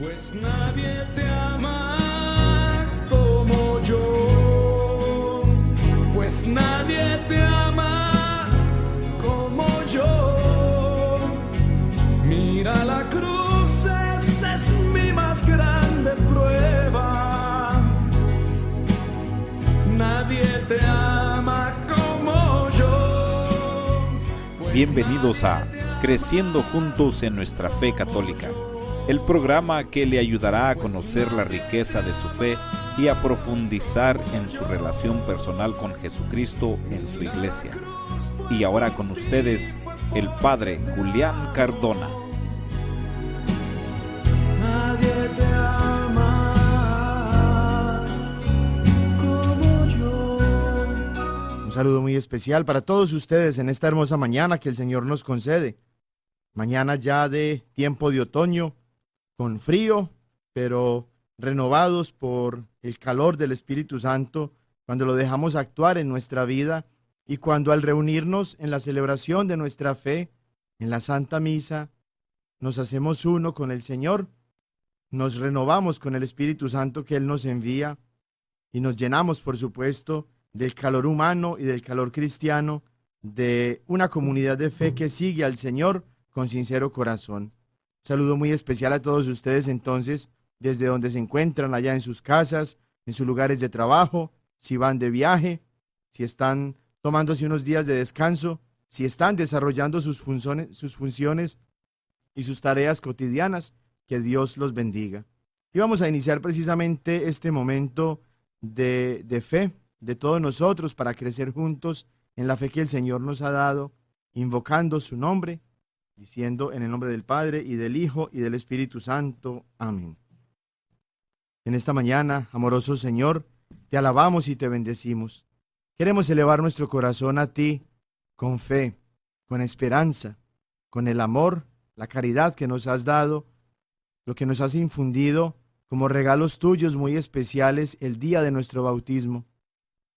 Pues nadie te ama como yo, pues nadie te ama como yo. Mira la cruz, esa es mi más grande prueba. Nadie te ama como yo. Bienvenidos a Creciendo Juntos en Nuestra Fe Católica, el programa que le ayudará a conocer la riqueza de su fe y a profundizar en su relación personal con Jesucristo en su iglesia. Y ahora con ustedes, el Padre Julián Cardona. Nadie te ama como yo. Un saludo muy especial para todos ustedes en esta hermosa mañana que el Señor nos concede. Mañana ya de tiempo de otoño, con frío, pero renovados por el calor del Espíritu Santo, cuando lo dejamos actuar en nuestra vida y cuando al reunirnos en la celebración de nuestra fe, en la Santa Misa, nos hacemos uno con el Señor, nos renovamos con el Espíritu Santo que Él nos envía y nos llenamos, por supuesto, del calor humano y del calor cristiano de una comunidad de fe que sigue al Señor con sincero corazón. Saludo muy especial a todos ustedes entonces, desde donde se encuentran allá en sus casas, en sus lugares de trabajo, si van de viaje, si están tomándose unos días de descanso, si están desarrollando sus funciones y sus tareas cotidianas, que Dios los bendiga. Y vamos a iniciar precisamente este momento de fe de todos nosotros para crecer juntos en la fe que el Señor nos ha dado, invocando su nombre, diciendo en el nombre del Padre y del Hijo y del Espíritu Santo. Amén. En esta mañana, amoroso Señor, te alabamos y te bendecimos. Queremos elevar nuestro corazón a ti con fe, con esperanza, con el amor, la caridad que nos has dado, lo que nos has infundido como regalos tuyos muy especiales el día de nuestro bautismo.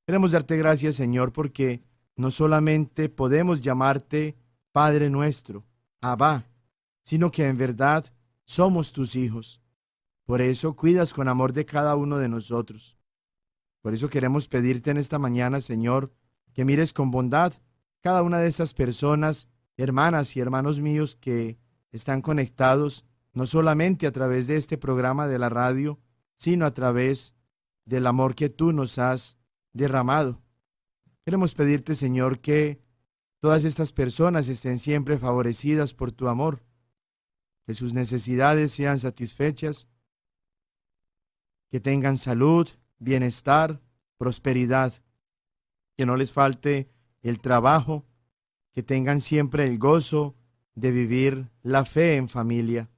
Queremos darte gracias, Señor, porque no solamente podemos llamarte Padre nuestro, Abba, sino que en verdad somos tus hijos. Por eso cuidas con amor de cada uno de nosotros. Por eso queremos pedirte en esta mañana, Señor, que mires con bondad cada una de estas personas, hermanas y hermanos míos que están conectados, no solamente a través de este programa de la radio, sino a través del amor que tú nos has derramado. Queremos pedirte, Señor, que todas estas personas estén siempre favorecidas por tu amor, que sus necesidades sean satisfechas, que tengan salud, bienestar, prosperidad, que no les falte el trabajo, que tengan siempre el gozo de vivir la fe en familia.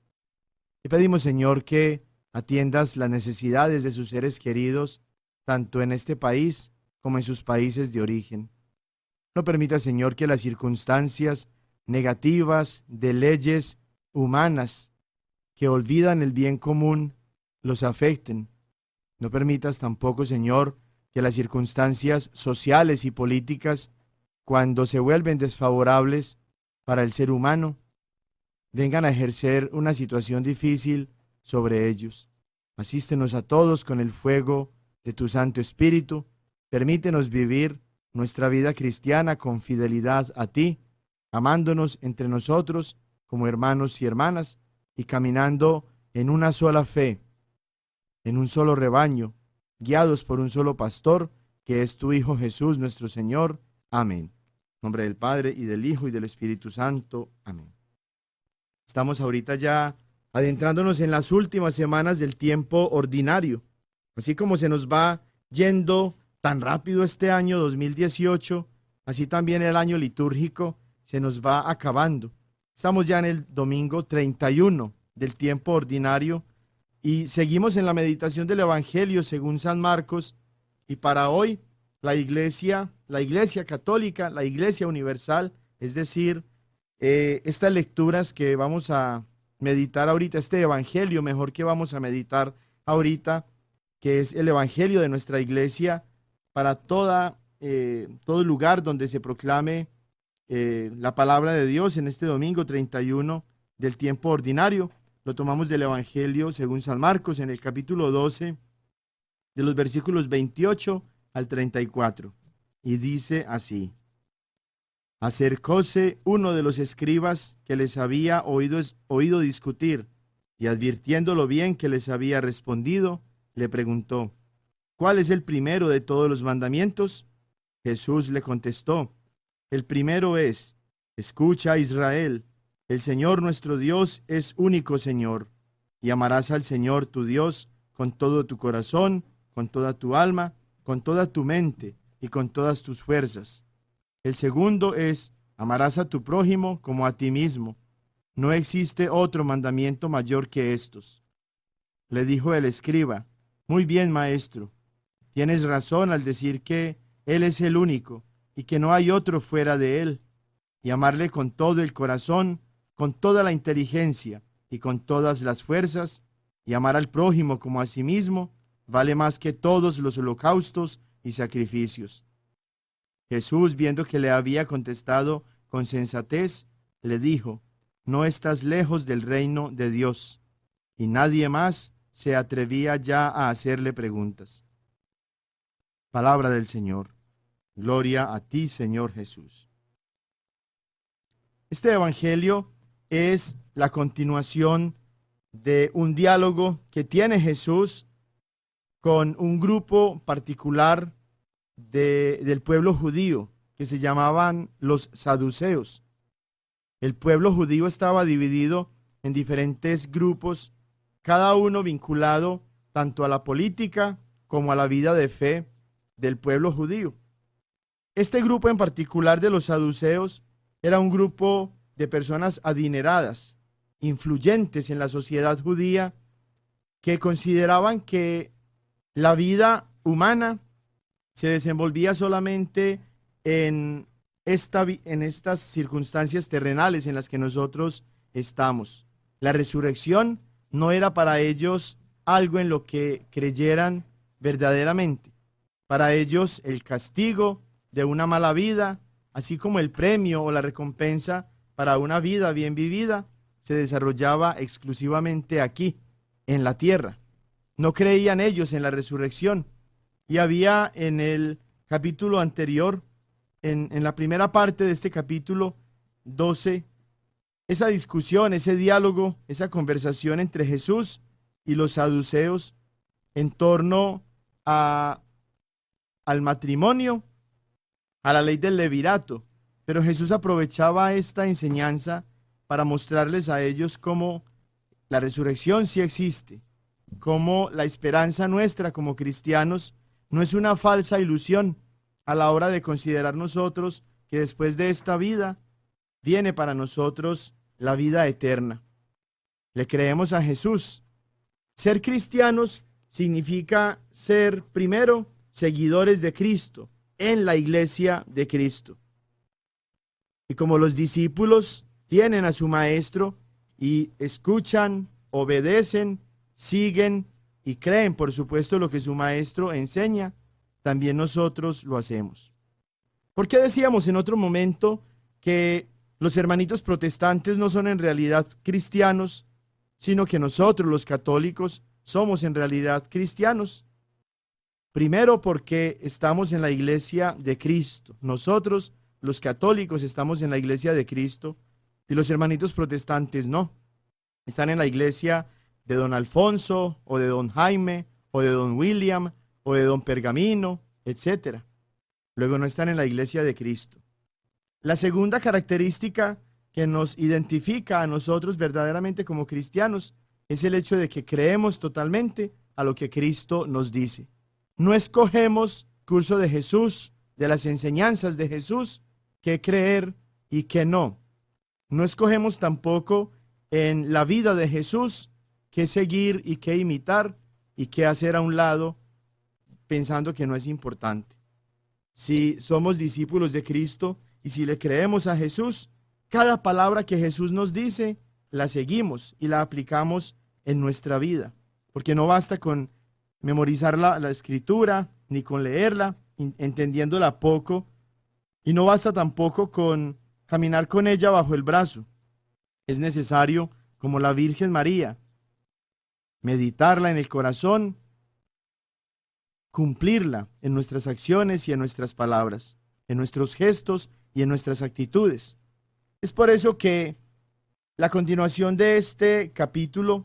Te pedimos, Señor, que atiendas las necesidades de sus seres queridos, tanto en este país como en sus países de origen. No permita, Señor, que las circunstancias negativas de leyes humanas que olvidan el bien común los afecten. No permitas tampoco, Señor, que las circunstancias sociales y políticas, cuando se vuelven desfavorables para el ser humano, vengan a ejercer una situación difícil sobre ellos. Asístenos a todos con el fuego de tu Santo Espíritu. Permítenos vivir nuestra vida cristiana con fidelidad a ti, amándonos entre nosotros como hermanos y hermanas y caminando en una sola fe, en un solo rebaño, guiados por un solo pastor, que es tu Hijo Jesús nuestro Señor. Amén. En nombre del Padre y del Hijo y del Espíritu Santo. Amén. Estamos ahorita ya adentrándonos en las últimas semanas del tiempo ordinario. Así como se nos va yendo tan rápido este año 2018, así también el año litúrgico se nos va acabando. Estamos ya en el domingo 31 del tiempo ordinario y seguimos en la meditación del Evangelio según San Marcos. Y para hoy la Iglesia Católica, la Iglesia Universal, es decir, estas lecturas que vamos a meditar ahorita, este Evangelio mejor que vamos a meditar ahorita, que es el Evangelio de nuestra Iglesia, para todo lugar donde se proclame la palabra de Dios en este domingo 31 del tiempo ordinario. lo tomamos del Evangelio según San Marcos en el capítulo 12, de los versículos 28 al 34. Y dice así: Acercóse uno de los escribas que les había oído discutir, y advirtiéndolo bien que les había respondido, le preguntó: ¿Cuál es el primero de todos los mandamientos? Jesús le contestó: El primero es: Escucha, Israel, el Señor nuestro Dios es único Señor, y amarás al Señor tu Dios con todo tu corazón, con toda tu alma, con toda tu mente y con todas tus fuerzas. El segundo es: amarás a tu prójimo como a ti mismo. No existe otro mandamiento mayor que estos. Le dijo el escriba: Muy bien, maestro. Tienes razón al decir que Él es el único y que no hay otro fuera de Él. Y amarle con todo el corazón, con toda la inteligencia y con todas las fuerzas, y amar al prójimo como a sí mismo, vale más que todos los holocaustos y sacrificios. Jesús, viendo que le había contestado con sensatez, le dijo: No estás lejos del reino de Dios. Y nadie más se atrevía ya a hacerle preguntas. Palabra del Señor. Gloria a ti, Señor Jesús. Este evangelio es la continuación de un diálogo que tiene Jesús con un grupo particular del pueblo judío, que se llamaban los saduceos. El pueblo judío estaba dividido en diferentes grupos, cada uno vinculado tanto a la política como a la vida de fe del pueblo judío. Este grupo en particular de los saduceos era un grupo de personas adineradas, influyentes en la sociedad judía, que consideraban que la vida humana se desenvolvía solamente en estas circunstancias terrenales en las que nosotros estamos. La resurrección no era para ellos algo en lo que creyeran verdaderamente. Para ellos el castigo de una mala vida, así como el premio o la recompensa para una vida bien vivida, se desarrollaba exclusivamente aquí, en la tierra. No creían ellos en la resurrección. Y había en el capítulo anterior, en la primera parte de este capítulo 12, esa discusión, ese diálogo, esa conversación entre Jesús y los saduceos en torno al matrimonio, a la ley del levirato. Pero Jesús aprovechaba esta enseñanza para mostrarles a ellos cómo la resurrección sí existe, cómo la esperanza nuestra como cristianos no es una falsa ilusión a la hora de considerar nosotros que después de esta vida viene para nosotros la vida eterna. Le creemos a Jesús. Ser cristianos significa ser, primero, seguidores de Cristo, en la iglesia de Cristo. Y como los discípulos tienen a su maestro y escuchan, obedecen, siguen y creen, por supuesto, lo que su maestro enseña, también nosotros lo hacemos. ¿Por qué decíamos en otro momento que los hermanitos protestantes no son en realidad cristianos, sino que nosotros los católicos somos en realidad cristianos? Primero, porque estamos en la iglesia de Cristo. Nosotros, los católicos, estamos en la iglesia de Cristo y los hermanitos protestantes no. Están en la iglesia de don Alfonso o de don Jaime o de don William o de don Pergamino, etc. Luego no están en la iglesia de Cristo. La segunda característica que nos identifica a nosotros verdaderamente como cristianos es el hecho de que creemos totalmente a lo que Cristo nos dice. No escogemos curso de Jesús, de las enseñanzas de Jesús, qué creer y qué no. No escogemos tampoco en la vida de Jesús qué seguir y qué imitar y qué hacer a un lado pensando que no es importante. Si somos discípulos de Cristo y si le creemos a Jesús, cada palabra que Jesús nos dice la seguimos y la aplicamos en nuestra vida, porque no basta con memorizar la escritura ni con leerla entendiéndola poco, y no basta tampoco con caminar con ella bajo el brazo. Es necesario como la Virgen María, meditarla en el corazón, cumplirla en nuestras acciones y en nuestras palabras, en nuestros gestos y en nuestras actitudes. Es por eso que la continuación de este capítulo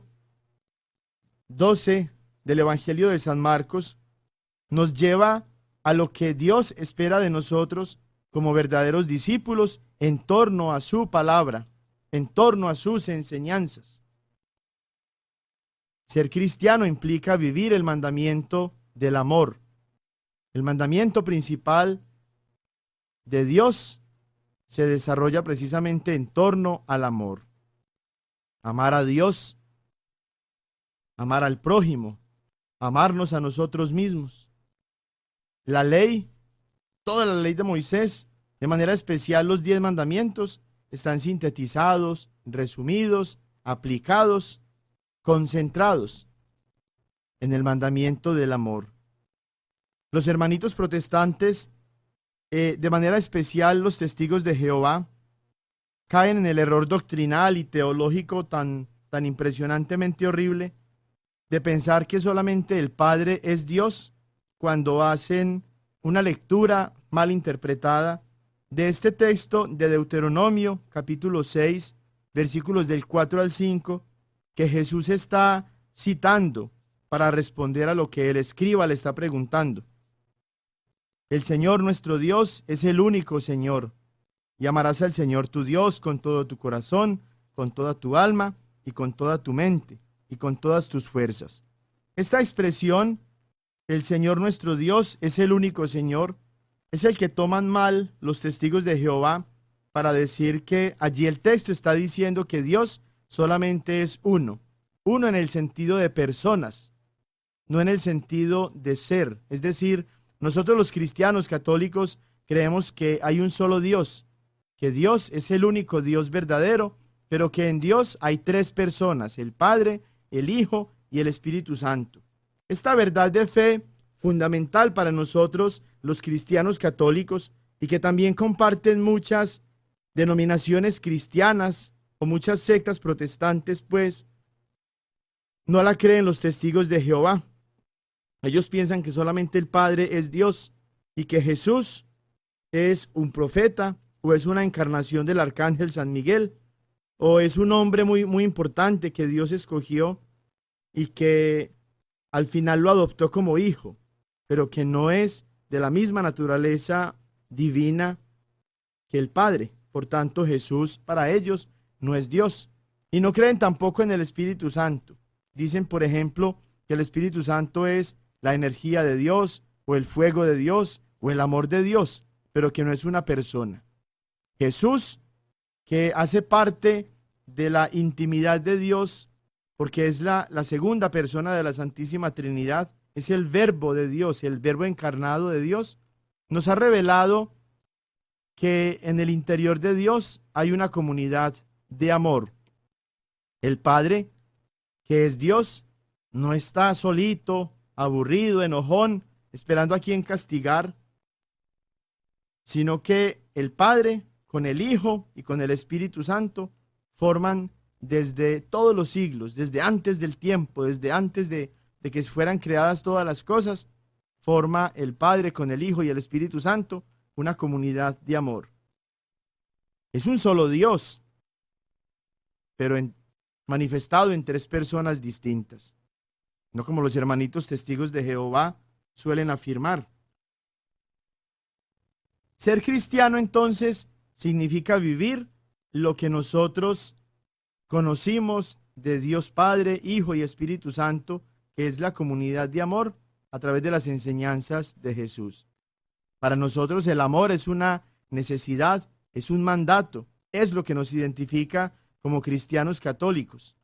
12 del Evangelio de San Marcos nos lleva a lo que Dios espera de nosotros como verdaderos discípulos en torno a su palabra, en torno a sus enseñanzas. Ser cristiano implica vivir el mandamiento del amor. El mandamiento principal de Dios se desarrolla precisamente en torno al amor. Amar a Dios, amar al prójimo, amarnos a nosotros mismos. La ley, toda la ley de Moisés, de manera especial los 10 mandamientos, están sintetizados, resumidos, aplicados, concentrados en el mandamiento del amor. Los hermanitos protestantes, de manera especial los testigos de Jehová, caen en el error doctrinal y teológico tan impresionantemente horrible de pensar que solamente el Padre es Dios cuando hacen una lectura mal interpretada de este texto de Deuteronomio, capítulo 6, versículos del 4 al 5, que Jesús está citando para responder a lo que el escriba le está preguntando. El Señor nuestro Dios es el único Señor, y amarás al Señor tu Dios con todo tu corazón, con toda tu alma y con toda tu mente y con todas tus fuerzas. Esta expresión, el Señor nuestro Dios es el único Señor, es el que toman mal los testigos de Jehová para decir que allí el texto está diciendo que Dios solamente es uno en el sentido de personas, no en el sentido de ser. Es decir, nosotros los cristianos católicos creemos que hay un solo Dios, que Dios es el único Dios verdadero, pero que en Dios hay 3 personas, el Padre, el Hijo y el Espíritu Santo. Esta verdad de fe fundamental para nosotros los cristianos católicos, y que también comparten muchas denominaciones cristianas o muchas sectas protestantes, pues no la creen los testigos de Jehová. Ellos piensan que solamente el Padre es Dios y que Jesús es un profeta o es una encarnación del arcángel San Miguel o es un hombre muy importante que Dios escogió y que al final lo adoptó como hijo, pero que no es de la misma naturaleza divina que el Padre. Por tanto, Jesús para ellos no es Dios. Y no creen tampoco en el Espíritu Santo. Dicen, por ejemplo, que el Espíritu Santo es la energía de Dios, o el fuego de Dios, o el amor de Dios, pero que no es una persona. Jesús, que hace parte de la intimidad de Dios, porque es la segunda persona de la Santísima Trinidad, es el Verbo de Dios, el Verbo encarnado de Dios, nos ha revelado que en el interior de Dios hay una comunidad de amor. El Padre, que es Dios, no está solito, aburrido, enojón, esperando a quien castigar, sino que el Padre, con el Hijo y con el Espíritu Santo, forman desde todos los siglos, desde antes del tiempo, desde antes de que fueran creadas todas las cosas, forma el Padre con el Hijo y el Espíritu Santo una comunidad de amor. Es un solo Dios, pero manifestado en 3 personas distintas, no como los hermanitos testigos de Jehová suelen afirmar. Ser cristiano, entonces, significa vivir lo que nosotros conocimos de Dios Padre, Hijo y Espíritu Santo, que es la comunidad de amor a través de las enseñanzas de Jesús. Para nosotros el amor es una necesidad, es un mandato, es lo que nos identifica como cristianos católicos.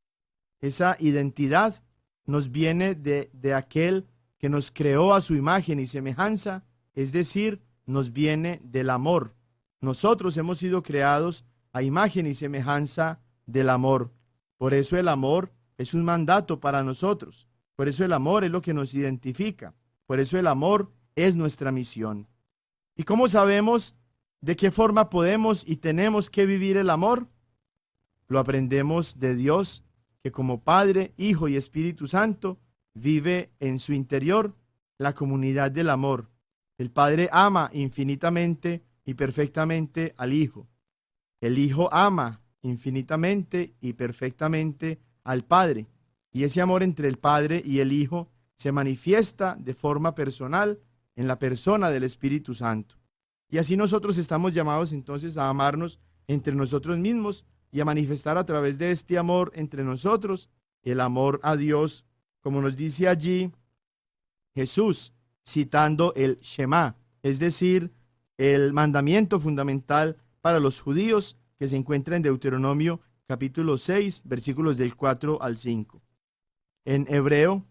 Esa identidad nos viene de aquel que nos creó a su imagen y semejanza, es decir, nos viene del amor. Nosotros hemos sido creados a imagen y semejanza del amor. Por eso el amor es un mandato para nosotros. Por eso el amor es lo que nos identifica. Por eso el amor es nuestra misión. ¿Y cómo sabemos de qué forma podemos y tenemos que vivir el amor? Lo aprendemos de Dios que como Padre, Hijo y Espíritu Santo vive en su interior la comunidad del amor. El Padre ama infinitamente y perfectamente al Hijo. El Hijo ama infinitamente y perfectamente al Padre. Y ese amor entre el Padre y el Hijo se manifiesta de forma personal en la persona del Espíritu Santo. Y así nosotros estamos llamados entonces a amarnos entre nosotros mismos y a manifestar a través de este amor entre nosotros el amor a Dios, como nos dice allí Jesús, citando el Shema, es decir, el mandamiento fundamental para los judíos que se encuentra en Deuteronomio capítulo 6, versículos del 4 al 5. En hebreo,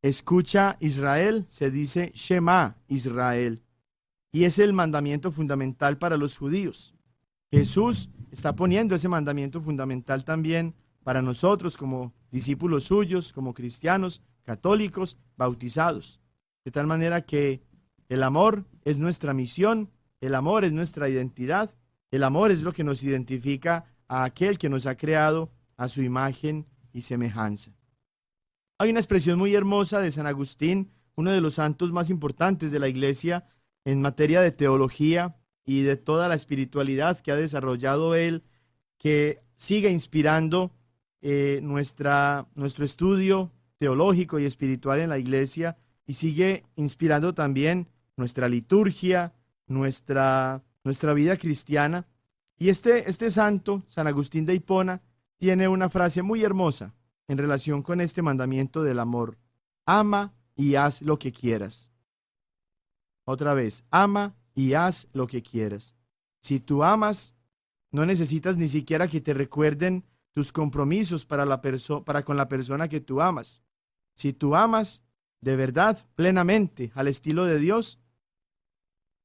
escucha Israel, se dice Shema Israel, y es el mandamiento fundamental para los judíos. Jesús está poniendo ese mandamiento fundamental también para nosotros como discípulos suyos, como cristianos, católicos, bautizados. De tal manera que el amor es nuestra misión, el amor es nuestra identidad, el amor es lo que nos identifica a aquel que nos ha creado a su imagen y semejanza. Hay una expresión muy hermosa de San Agustín, uno de los santos más importantes de la Iglesia en materia de teología y de toda la espiritualidad que ha desarrollado él, que sigue inspirando nuestro estudio teológico y espiritual en la Iglesia y sigue inspirando también nuestra liturgia, nuestra vida cristiana. Y este santo, San Agustín de Hipona, tiene una frase muy hermosa en relación con este mandamiento del amor. Ama y haz lo que quieras. Otra vez, ama y haz lo que quieras. Si tú amas, no necesitas ni siquiera que te recuerden tus compromisos para con la persona que tú amas. Si tú amas de verdad, plenamente, al estilo de Dios,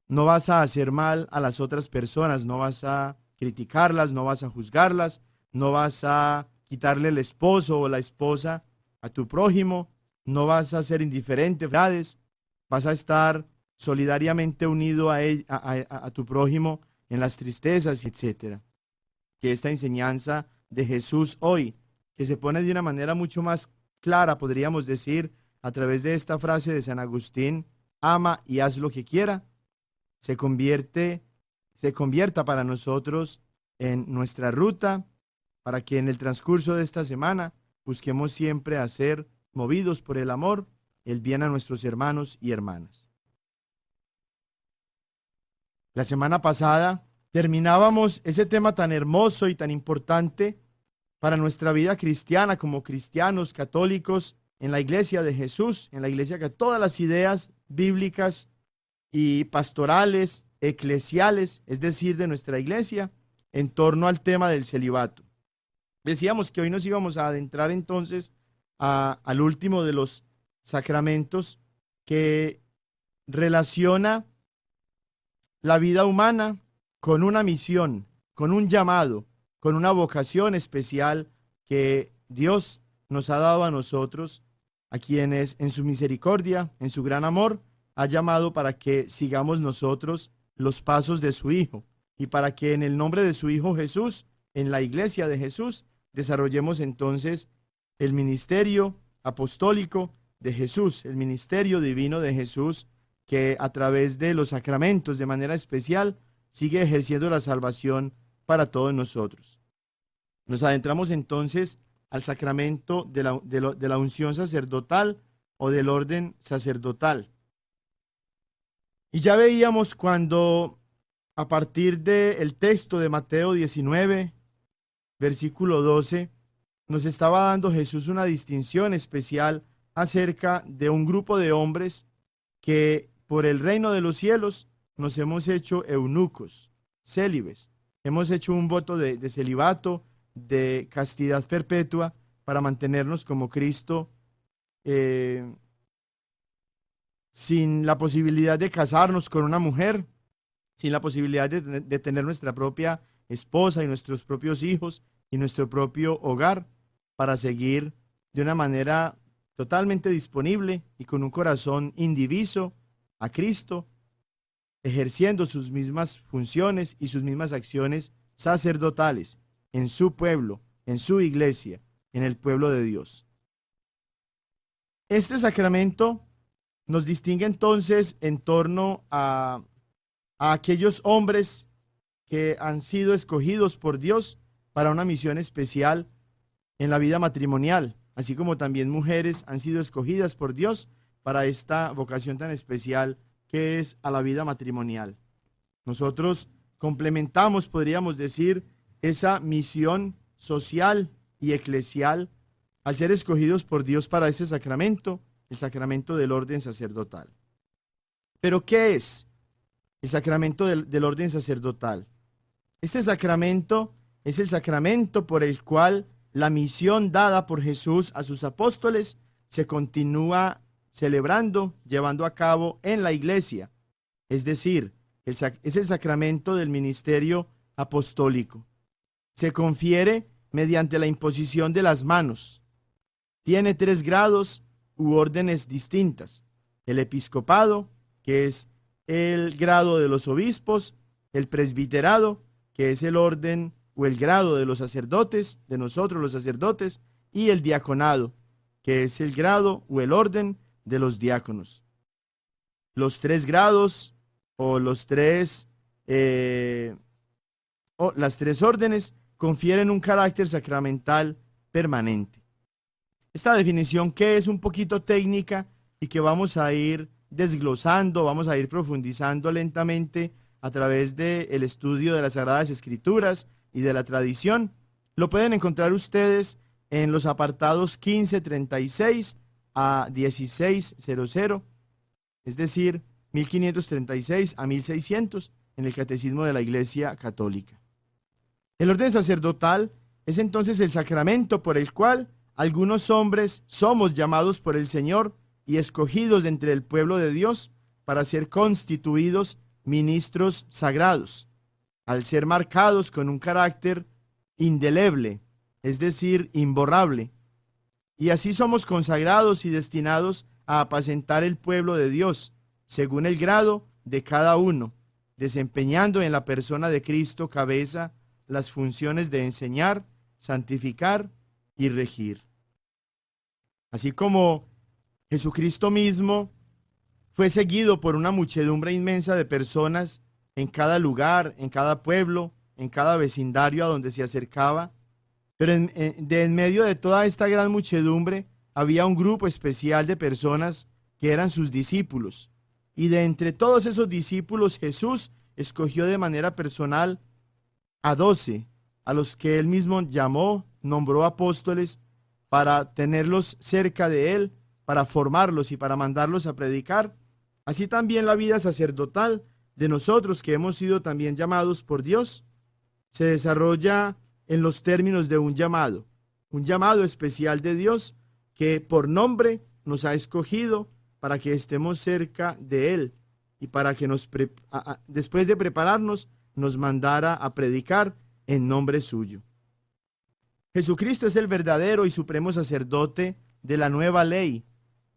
no vas a hacer mal a las otras personas, no vas a criticarlas, no vas a juzgarlas, no vas a quitarle el esposo o la esposa a tu prójimo, no vas a ser indiferente, vas a estar solidariamente unido a tu prójimo en las tristezas, etc. Que esta enseñanza de Jesús hoy, que se pone de una manera mucho más clara, podríamos decir, a través de esta frase de San Agustín, ama y haz lo que quiera, se convierta para nosotros en nuestra ruta, para que en el transcurso de esta semana busquemos siempre hacer, movidos por el amor, el bien a nuestros hermanos y hermanas. La semana pasada terminábamos ese tema tan hermoso y tan importante para nuestra vida cristiana como cristianos católicos en la Iglesia de Jesús, en la Iglesia que todas las ideas bíblicas y pastorales, eclesiales, es decir, de nuestra Iglesia, en torno al tema del celibato. Decíamos que hoy nos íbamos a adentrar entonces al último de los sacramentos que relaciona la vida humana con una misión, con un llamado, con una vocación especial que Dios nos ha dado a nosotros, a quienes en su misericordia, en su gran amor, ha llamado para que sigamos nosotros los pasos de su Hijo y para que en el nombre de su Hijo Jesús, en la Iglesia de Jesús, desarrollemos entonces el ministerio apostólico de Jesús, el ministerio divino de Jesús, que a través de los sacramentos de manera especial sigue ejerciendo la salvación para todos nosotros. Nos adentramos entonces al sacramento de la unción sacerdotal o del orden sacerdotal. Y ya veíamos cuando a partir del texto de Mateo 19, versículo 12, nos estaba dando Jesús una distinción especial acerca de un grupo de hombres que por el reino de los cielos nos hemos hecho eunucos, célibes. Hemos hecho un voto de celibato, de castidad perpetua, para mantenernos como Cristo, sin la posibilidad de casarnos con una mujer, sin la posibilidad de tener nuestra propia esposa y nuestros propios hijos y nuestro propio hogar, para seguir de una manera totalmente disponible y con un corazón indiviso a Cristo, ejerciendo sus mismas funciones y sus mismas acciones sacerdotales en su pueblo, en su iglesia, en el pueblo de Dios. Este sacramento nos distingue entonces en torno a aquellos hombres que han sido escogidos por Dios para una misión especial en la vida matrimonial, así como también mujeres han sido escogidas por Dios para esta vocación tan especial que es a la vida matrimonial. Nosotros complementamos, podríamos decir, esa misión social y eclesial al ser escogidos por Dios para ese sacramento, el sacramento del orden sacerdotal. ¿Pero qué es el sacramento del orden sacerdotal? Este sacramento es el sacramento por el cual la misión dada por Jesús a sus apóstoles se continúa celebrando, llevando a cabo en la iglesia. Es decir, es el sacramento del ministerio apostólico. Se confiere mediante la imposición de las manos. Tiene 3 grados u órdenes distintas: el episcopado, que es el grado de los obispos; el presbiterado, que es el orden o el grado de los sacerdotes, de nosotros los sacerdotes; y el diaconado, que es el grado o el orden de los diáconos. Los 3 grados o las 3 órdenes confieren un carácter sacramental permanente. Esta definición, que es un poquito técnica y que vamos a ir desglosando, vamos a ir profundizando lentamente a través del estudio de las Sagradas Escrituras y de la tradición, lo pueden encontrar ustedes en los apartados 1536 a 1600, es decir, 1536 a 1600 en el Catecismo de la Iglesia Católica. El orden sacerdotal es entonces el sacramento por el cual algunos hombres somos llamados por el Señor y escogidos de entre el pueblo de Dios para ser constituidos ministros sagrados, al ser marcados con un carácter indeleble, es decir, imborrable. Y así somos consagrados y destinados a apacentar el pueblo de Dios, según el grado de cada uno, desempeñando en la persona de Cristo cabeza las funciones de enseñar, santificar y regir. Así como Jesucristo mismo fue seguido por una muchedumbre inmensa de personas en cada lugar, en cada pueblo, en cada vecindario a donde se acercaba, pero en medio de toda esta gran muchedumbre había un grupo especial de personas que eran sus discípulos. Y de entre todos esos discípulos Jesús escogió de manera personal a 12, a los que él mismo llamó, nombró apóstoles, para tenerlos cerca de él, para formarlos y para mandarlos a predicar. Así también la vida sacerdotal de nosotros, que hemos sido también llamados por Dios, se desarrolla en los términos de un llamado especial de Dios que por nombre nos ha escogido para que estemos cerca de él y para que después de prepararnos nos mandara a predicar en nombre suyo. Jesucristo es el verdadero y supremo sacerdote de la nueva ley,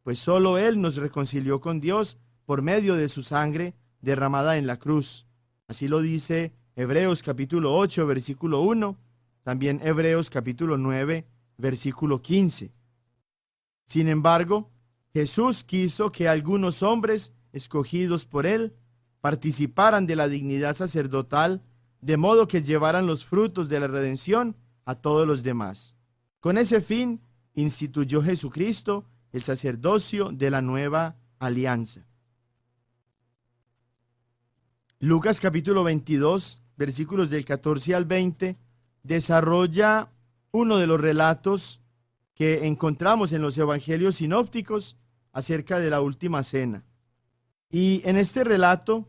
pues solo él nos reconcilió con Dios por medio de su sangre derramada en la cruz. Así lo dice Hebreos capítulo 8, versículo 1, también Hebreos capítulo 9, versículo 15. Sin embargo, Jesús quiso que algunos hombres escogidos por él participaran de la dignidad sacerdotal, de modo que llevaran los frutos de la redención a todos los demás. Con ese fin, instituyó Jesucristo el sacerdocio de la nueva alianza. Lucas capítulo 22, versículos del 14 al 20, desarrolla uno de los relatos que encontramos en los evangelios sinópticos acerca de la última cena. Y en este relato,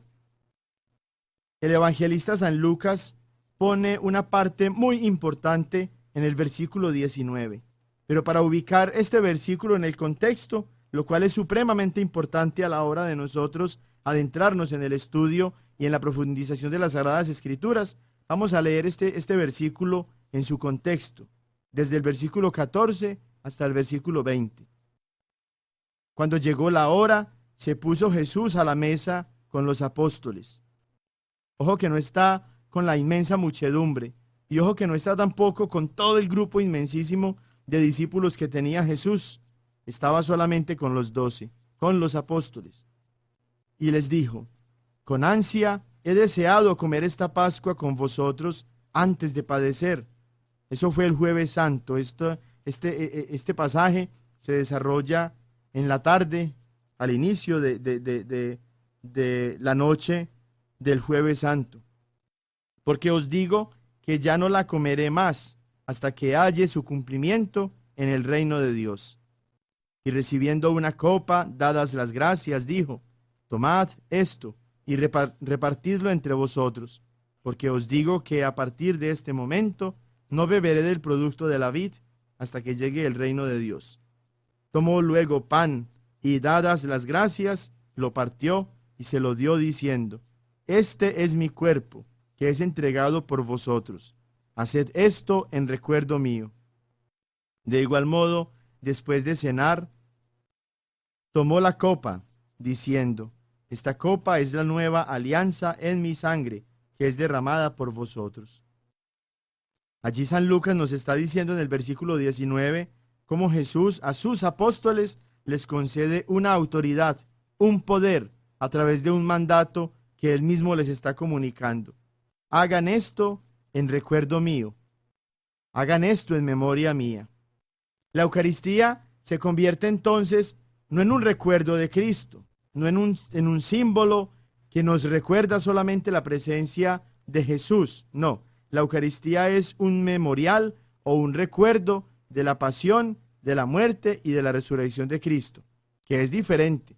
el evangelista San Lucas pone una parte muy importante en el versículo 19. Pero para ubicar este versículo en el contexto, lo cual es supremamente importante a la hora de nosotros adentrarnos en el estudio y en la profundización de las Sagradas Escrituras, vamos a leer este versículo en su contexto, desde el versículo 14 hasta el versículo 20. Cuando llegó la hora, se puso Jesús a la mesa con los apóstoles. Ojo que no está con la inmensa muchedumbre, y ojo que no está tampoco con todo el grupo inmensísimo de discípulos que tenía Jesús. Estaba solamente con los 12, con los apóstoles. Y les dijo: con ansia he deseado comer esta Pascua con vosotros antes de padecer. Eso fue el Jueves Santo. Este pasaje se desarrolla en la tarde, al inicio de la noche del Jueves Santo. Porque os digo que ya no la comeré más hasta que halle su cumplimiento en el reino de Dios. Y recibiendo una copa, dadas las gracias, dijo: tomad esto y repartidlo entre vosotros, porque os digo que a partir de este momento no beberé del producto de la vid hasta que llegue el reino de Dios. Tomó luego pan y, dadas las gracias, lo partió y se lo dio diciendo: este es mi cuerpo, que es entregado por vosotros. Haced esto en recuerdo mío. De igual modo, después de cenar, tomó la copa, diciendo: esta copa es la nueva alianza en mi sangre, que es derramada por vosotros. Allí San Lucas nos está diciendo en el versículo 19 cómo Jesús a sus apóstoles les concede una autoridad, un poder, a través de un mandato que él mismo les está comunicando. Hagan esto en recuerdo mío. Hagan esto en memoria mía. La Eucaristía se convierte entonces no en un recuerdo de Cristo, no en un símbolo que nos recuerda solamente la presencia de Jesús. No, la Eucaristía es un memorial o un recuerdo de la pasión, de la muerte y de la resurrección de Cristo, que es diferente.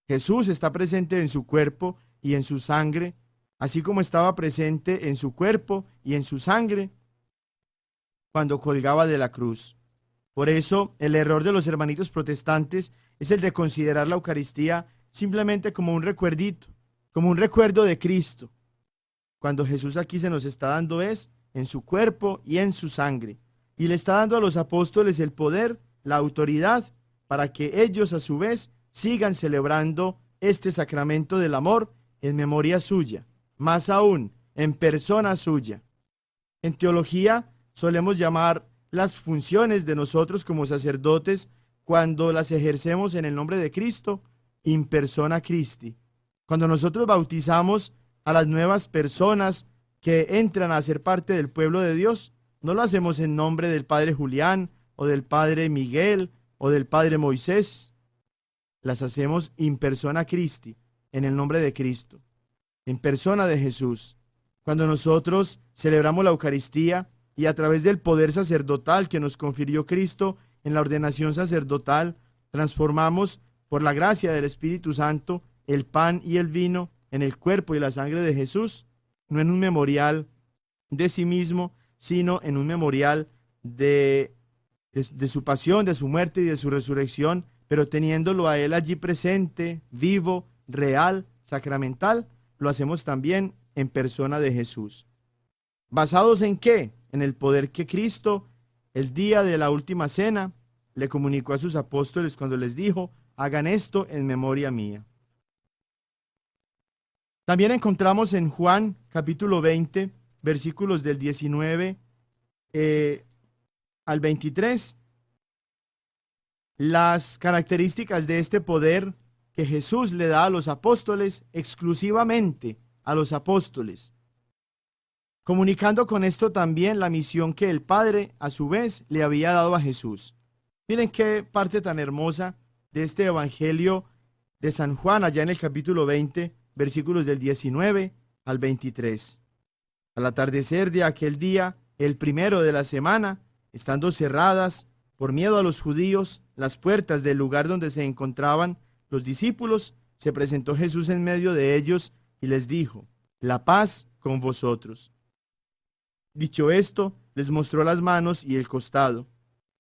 Jesús está presente en su cuerpo y en su sangre, así como estaba presente en su cuerpo y en su sangre cuando colgaba de la cruz. Por eso, el error de los hermanitos protestantes es el de considerar la Eucaristía simplemente como un recuerdito, como un recuerdo de Cristo, cuando Jesús aquí se nos está dando es en su cuerpo y en su sangre, y le está dando a los apóstoles el poder, la autoridad, para que ellos a su vez sigan celebrando este sacramento del amor en memoria suya, más aún, en persona suya. En teología solemos llamar las funciones de nosotros como sacerdotes, cuando las ejercemos en el nombre de Cristo, in persona Christi. Cuando nosotros bautizamos a las nuevas personas que entran a ser parte del pueblo de Dios, no lo hacemos en nombre del Padre Julián, o del Padre Miguel, o del Padre Moisés. Las hacemos in persona Christi, en el nombre de Cristo, en persona de Jesús. Cuando nosotros celebramos la Eucaristía y a través del poder sacerdotal que nos confirió Cristo en la ordenación sacerdotal, transformamos por la gracia del Espíritu Santo el pan y el vino en el cuerpo y la sangre de Jesús, no en un memorial de sí mismo, sino en un memorial de su pasión, de su muerte y de su resurrección, pero teniéndolo a Él allí presente, vivo, real, sacramental, lo hacemos también en persona de Jesús. ¿Basados en qué? En el poder que Cristo, el día de la última cena, le comunicó a sus apóstoles cuando les dijo: hagan esto en memoria mía. También encontramos en Juan capítulo 20, versículos del 19 al 23, las características de este poder que Jesús le da a los apóstoles, exclusivamente a los apóstoles, comunicando con esto también la misión que el Padre a su vez le había dado a Jesús. Miren qué parte tan hermosa de este Evangelio de San Juan, allá en el capítulo 20, versículos del 19 al 23. Al atardecer de aquel día, el primero de la semana, estando cerradas, por miedo a los judíos, las puertas del lugar donde se encontraban los discípulos, se presentó Jesús en medio de ellos y les dijo: la paz con vosotros. Dicho esto, les mostró las manos y el costado.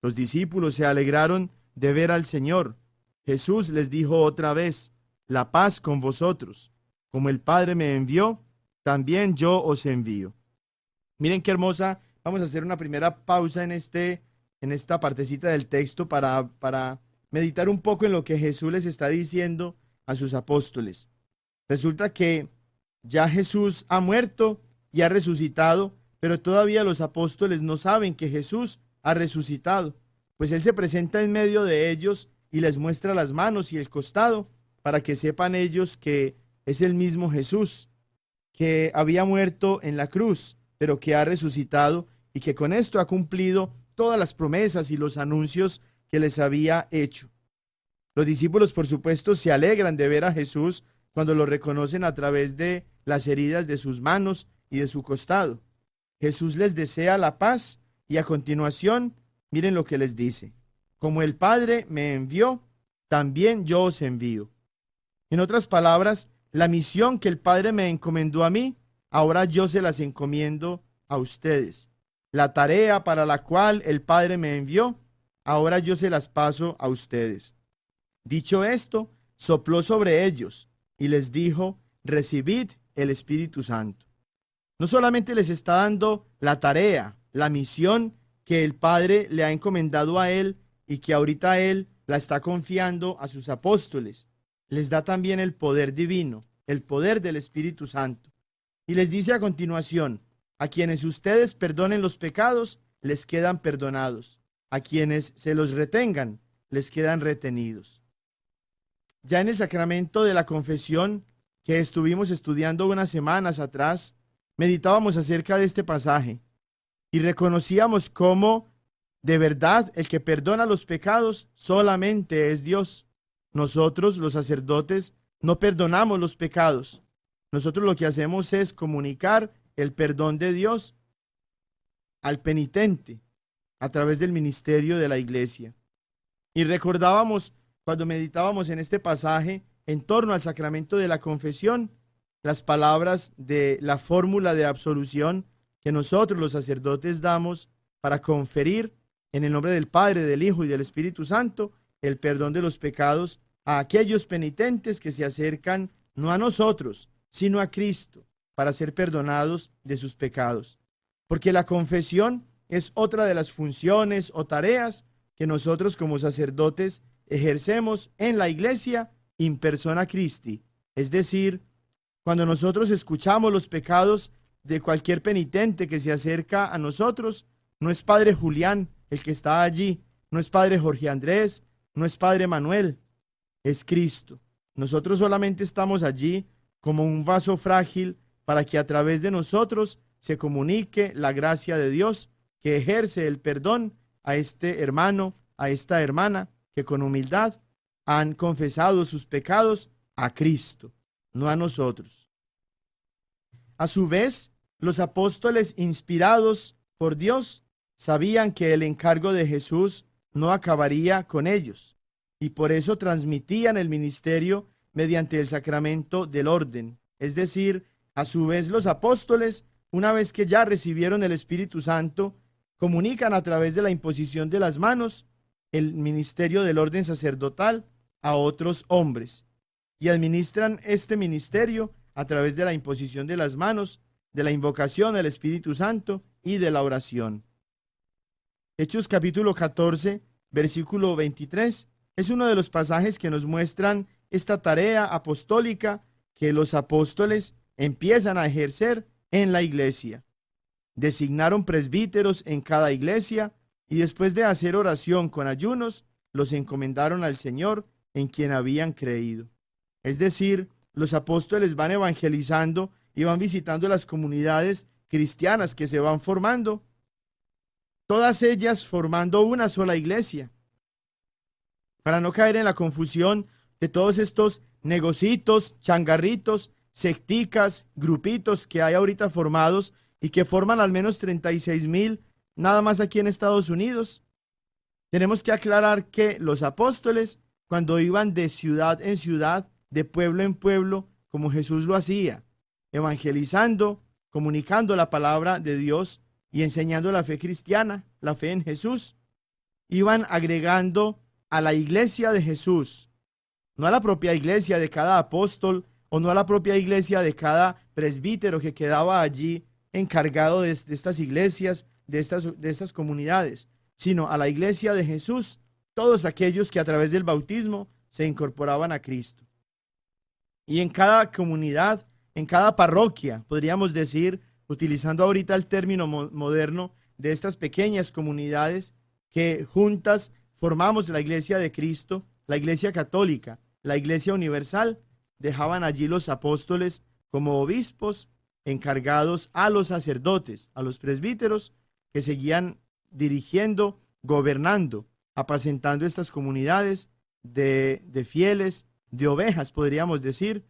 Los discípulos se alegraron de ver al Señor. Jesús les dijo otra vez: la paz con vosotros. Como el Padre me envió, también yo os envío. Miren qué hermosa. Vamos a hacer una primera pausa en esta partecita del texto para meditar un poco en lo que Jesús les está diciendo a sus apóstoles. Resulta que ya Jesús ha muerto y ha resucitado, pero todavía los apóstoles no saben que Jesús ha resucitado. pues Él se presenta en medio de ellos y les muestra las manos y el costado para que sepan ellos que es el mismo Jesús, que había muerto en la cruz, pero que ha resucitado y que con esto ha cumplido todas las promesas y los anuncios que les había hecho. Los discípulos, por supuesto, se alegran de ver a Jesús cuando lo reconocen a través de las heridas de sus manos y de su costado. Jesús les desea la paz y a continuación, miren lo que les dice: como el Padre me envió, también yo os envío. En otras palabras, la misión que el Padre me encomendó a mí, ahora yo se las encomiendo a ustedes. La tarea para la cual el Padre me envió, ahora yo se las paso a ustedes. Dicho esto, sopló sobre ellos y les dijo: recibid el Espíritu Santo. No solamente les está dando la tarea, la misión que el Padre le ha encomendado a él y que ahorita él la está confiando a sus apóstoles, les da también el poder divino, el poder del Espíritu Santo. Y les dice a continuación: a quienes ustedes perdonen los pecados, les quedan perdonados. A quienes se los retengan, les quedan retenidos. Ya en el sacramento de la confesión, que estuvimos estudiando unas semanas atrás, meditábamos acerca de este pasaje y reconocíamos cómo de verdad el que perdona los pecados solamente es Dios. Nosotros, los sacerdotes, no perdonamos los pecados. Nosotros lo que hacemos es comunicar el perdón de Dios al penitente a través del ministerio de la iglesia. Y recordábamos, cuando meditábamos en este pasaje en torno al sacramento de la confesión, las palabras de la fórmula de absolución que nosotros los sacerdotes damos para conferir en el nombre del Padre, del Hijo y del Espíritu Santo el perdón de los pecados a aquellos penitentes que se acercan no a nosotros, sino a Cristo, para ser perdonados de sus pecados. Porque la confesión es otra de las funciones o tareas que nosotros como sacerdotes ejercemos en la iglesia in persona Christi. Es decir, cuando nosotros escuchamos los pecados de cualquier penitente que se acerca a nosotros, no es Padre Julián el que está allí, no es Padre Jorge Andrés, no es Padre Manuel, es Cristo. Nosotros solamente estamos allí como un vaso frágil para que a través de nosotros se comunique la gracia de Dios que ejerce el perdón a este hermano, a esta hermana que con humildad han confesado sus pecados a Cristo, no a nosotros. A su vez, los apóstoles inspirados por Dios sabían que el encargo de Jesús no acabaría con ellos y por eso transmitían el ministerio mediante el sacramento del orden. Es decir, a su vez los apóstoles, una vez que ya recibieron el Espíritu Santo, comunican a través de la imposición de las manos el ministerio del orden sacerdotal a otros hombres y administran este ministerio a través de la imposición de las manos, de la invocación al Espíritu Santo y de la oración. Hechos capítulo 14, versículo 23, es uno de los pasajes que nos muestran esta tarea apostólica que los apóstoles empiezan a ejercer en la iglesia. Designaron presbíteros en cada iglesia y después de hacer oración con ayunos, los encomendaron al Señor en quien habían creído. Es decir, los apóstoles van evangelizando y van visitando las comunidades cristianas que se van formando, todas ellas formando una sola iglesia. Para no caer en la confusión de todos estos negocitos, changarritos, secticas, grupitos que hay ahorita formados y que forman al menos 36,000 nada más aquí en Estados Unidos. Tenemos que aclarar que los apóstoles, cuando iban de ciudad en ciudad, de pueblo en pueblo, como Jesús lo hacía, evangelizando, comunicando la palabra de Dios y enseñando la fe cristiana, la fe en Jesús, iban agregando a la iglesia de Jesús, no a la propia iglesia de cada apóstol o no a la propia iglesia de cada presbítero que quedaba allí encargado de estas iglesias, de estas comunidades, sino a la iglesia de Jesús, todos aquellos que a través del bautismo se incorporaban a Cristo. Y en cada comunidad, en cada parroquia, podríamos decir, utilizando ahorita el término moderno de estas pequeñas comunidades, que juntas formamos la iglesia de Cristo, la iglesia católica, la iglesia universal, dejaban allí los apóstoles como obispos encargados a los sacerdotes, a los presbíteros que seguían dirigiendo, gobernando, apacentando estas comunidades de fieles, de ovejas, podríamos decir,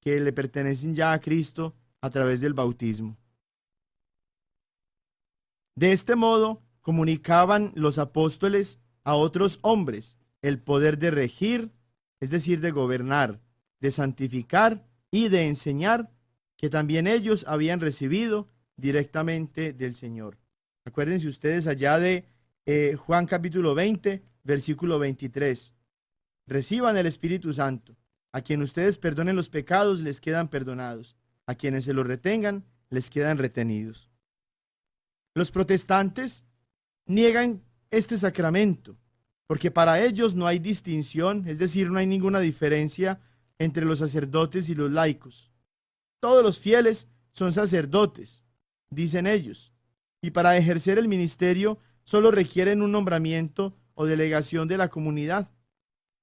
que le pertenecen ya a Cristo a través del bautismo. De este modo, comunicaban los apóstoles a otros hombres el poder de regir, es decir, de gobernar, de santificar y de enseñar, que también ellos habían recibido directamente del Señor. Acuérdense ustedes allá de Juan capítulo 20, versículo 23. Reciban el Espíritu Santo. A quien ustedes perdonen los pecados, les quedan perdonados. A quienes se los retengan, les quedan retenidos. Los protestantes niegan este sacramento, porque para ellos no hay distinción, es decir, no hay ninguna diferencia entre los sacerdotes y los laicos. Todos los fieles son sacerdotes, dicen ellos, y para ejercer el ministerio solo requieren un nombramiento o delegación de la comunidad.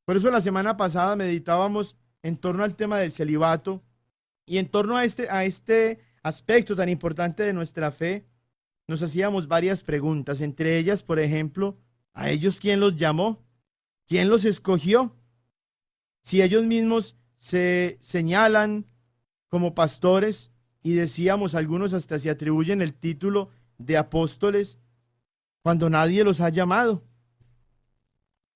Por eso la semana pasada meditábamos en torno al tema del celibato y en torno a este aspecto tan importante de nuestra fe, nos hacíamos varias preguntas, entre ellas, por ejemplo, ¿a ellos quién los llamó? ¿Quién los escogió? Si ellos mismos se señalan como pastores y decíamos, algunos hasta se atribuyen el título de apóstoles cuando nadie los ha llamado.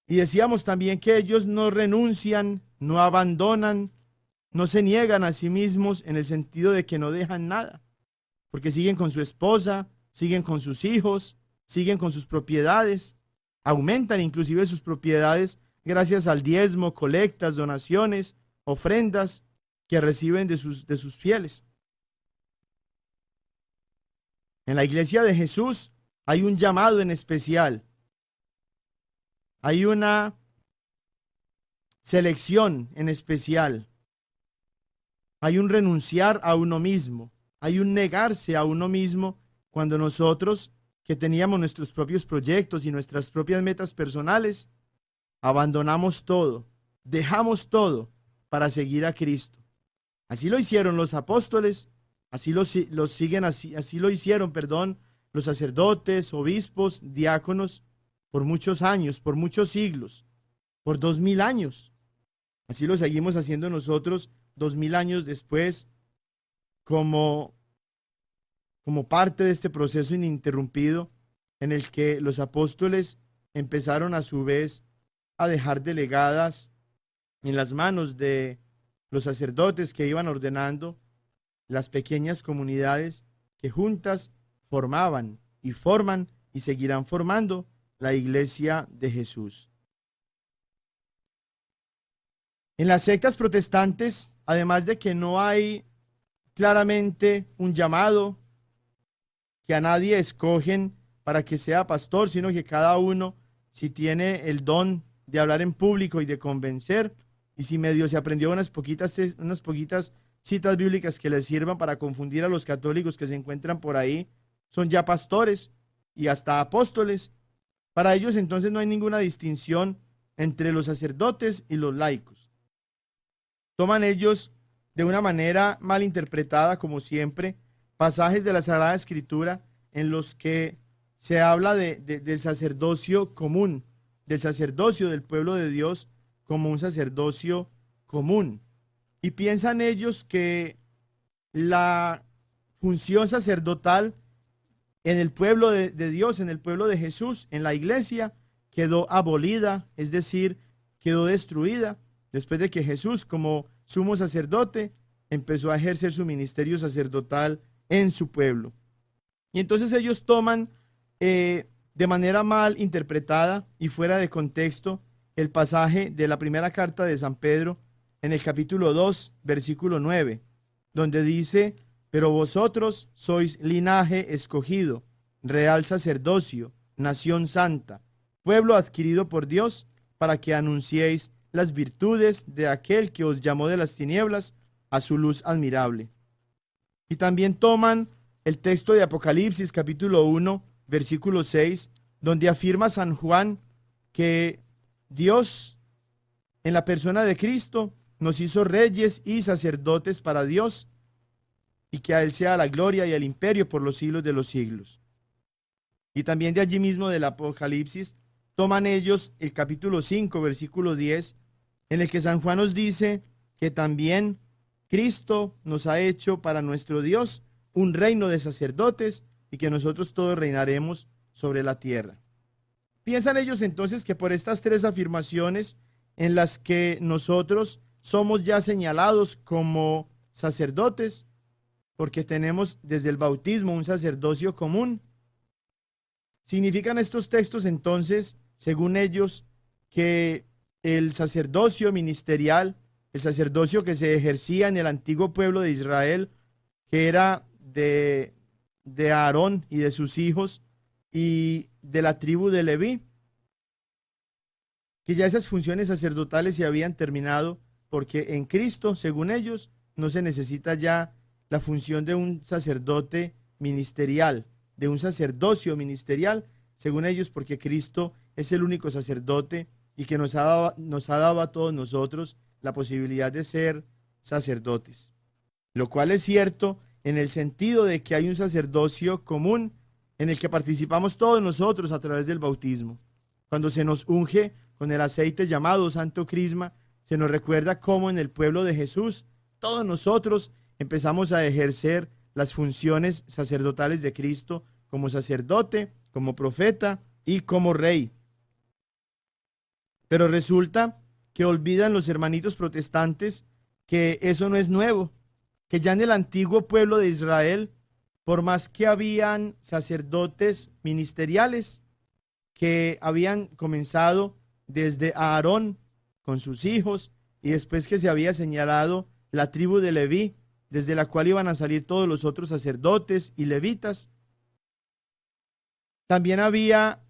Y decíamos también que ellos no renuncian, no abandonan, no se niegan a sí mismos en el sentido de que no dejan nada, porque siguen con su esposa, siguen con sus hijos, siguen con sus propiedades, aumentan inclusive sus propiedades gracias al diezmo, colectas, donaciones, ofrendas que reciben de sus fieles. En la iglesia de Jesús hay un llamado en especial. Hay una selección en especial. Hay un renunciar a uno mismo. Hay un negarse a uno mismo cuando nosotros, que teníamos nuestros propios proyectos y nuestras propias metas personales, abandonamos todo, dejamos todo para seguir a Cristo. Así lo hicieron los apóstoles, así lo hicieron, los sacerdotes, obispos, diáconos, por muchos años, por muchos siglos, por 2000 años. Así lo seguimos haciendo nosotros 2000 años después, como parte de este proceso ininterrumpido en el que los apóstoles empezaron a su vez a dejar delegadas en las manos de los sacerdotes que iban ordenando las pequeñas comunidades que juntas formaban y forman y seguirán formando la iglesia de Jesús. En las sectas protestantes, además de que no hay claramente un llamado, que a nadie escogen para que sea pastor, sino que cada uno, si tiene el don de hablar en público y de convencer, y si medio se aprendió unas poquitas citas bíblicas que les sirvan para confundir a los católicos que se encuentran por ahí, son ya pastores y hasta apóstoles. Para ellos entonces no hay ninguna distinción entre los sacerdotes y los laicos. Toman ellos de una manera mal interpretada, como siempre, pasajes de la Sagrada Escritura en los que se habla del sacerdocio común, del sacerdocio del pueblo de Dios como un sacerdocio común. Y piensan ellos que la función sacerdotal en el pueblo de Dios, en el pueblo de Jesús, en la iglesia, quedó abolida, es decir, quedó destruida, después de que Jesús, como sumo sacerdote, empezó a ejercer su ministerio sacerdotal en su pueblo. Y entonces ellos toman de manera mal interpretada y fuera de contexto el pasaje de la primera carta de San Pedro en el capítulo 2, versículo 9, donde dice: pero vosotros sois linaje escogido, real sacerdocio, nación santa, pueblo adquirido por Dios, para que anunciéis las virtudes de aquel que os llamó de las tinieblas a su luz admirable. Y también toman el texto de Apocalipsis capítulo 1, versículo 6, donde afirma San Juan que Dios, en la persona de Cristo, nos hizo reyes y sacerdotes para Dios, y que a Él sea la gloria y el imperio por los siglos de los siglos. Y también de allí mismo del Apocalipsis, toman ellos el capítulo 5, versículo 10, en el que San Juan nos dice que también Cristo nos ha hecho para nuestro Dios un reino de sacerdotes y que nosotros todos reinaremos sobre la tierra. Piensan ellos entonces que por estas tres afirmaciones en las que nosotros somos ya señalados como sacerdotes, porque tenemos desde el bautismo un sacerdocio común, significan estos textos entonces, según ellos, que el sacerdocio ministerial, el sacerdocio que se ejercía en el antiguo pueblo de Israel, que era de Aarón y de sus hijos y de la tribu de Leví, que ya esas funciones sacerdotales se habían terminado, porque en Cristo, según ellos, no se necesita ya la función de un sacerdote ministerial, de un sacerdocio ministerial, según ellos, porque Cristo es el único sacerdote y que nos ha dado a todos nosotros la posibilidad de ser sacerdotes. Lo cual es cierto en el sentido de que hay un sacerdocio común en el que participamos todos nosotros a través del bautismo. Cuando se nos unge con el aceite llamado Santo Crisma, se nos recuerda cómo en el pueblo de Jesús todos nosotros empezamos a ejercer las funciones sacerdotales de Cristo como sacerdote, como profeta y como rey. Pero resulta que olvidan los hermanitos protestantes que eso no es nuevo, que ya en el antiguo pueblo de Israel, por más que habían sacerdotes ministeriales que habían comenzado desde Aarón con sus hijos y después que se había señalado la tribu de Leví, desde la cual iban a salir todos los otros sacerdotes y levitas, también había